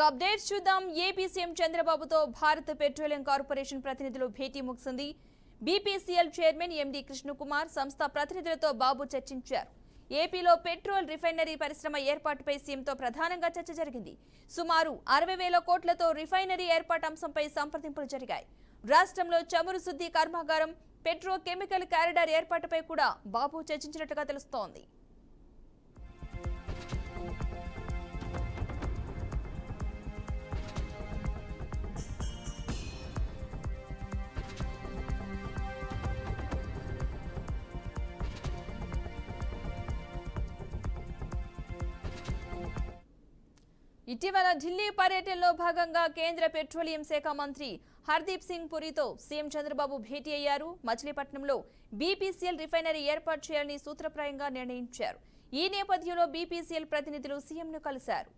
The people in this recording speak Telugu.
అప్డేట్స్ చూద్దాం. ఏపీ సీఎం చంద్రబాబుతో భారత్ పెట్రోలియం కార్పొరేషన్ ప్రతినిధులు భేటీ ముగిసింది. బీపీసీఎల్ చైర్మన్ ఎండీ కృష్ణకుమార్ సంస్థ ప్రతినిధులతో బాబు చర్చించారు. ఏపీలో పెట్రోల్ రిఫైనరీ పరిశ్రమ ఏర్పాటుపై సీఎంతో ప్రధానంగా చర్చ జరిగింది. సుమారు 60,000 కోట్లతో రిఫైనరీ ఏర్పాటు అంశంపై సంప్రదింపులు జరిగాయి. రాష్ట్రంలో చమురు శుద్ధి కర్మాగారం, పెట్రోకెమికల్ కారిడార్ ఏర్పాటుపై కూడా బాబు చర్చించినట్టుగా తెలుస్తోంది. ఇటీవల ఢిల్లీ పర్యటనలో భాగంగా కేంద్ర పెట్రోలియం శాఖ మంత్రి హర్దీప్ సింగ్ పురితో సీఎం చంద్రబాబు భేటీ అయ్యారు. మచిలీపట్నంలో బీపీసీఎల్ రిఫైనరీ ఏర్పాటు చేయాలని సూత్రప్రాయంగా నిర్ణయించారు. ఈ నేపథ్యంలో బీపీసీఎల్ ప్రతినిధులు సీఎంను కలిశారు.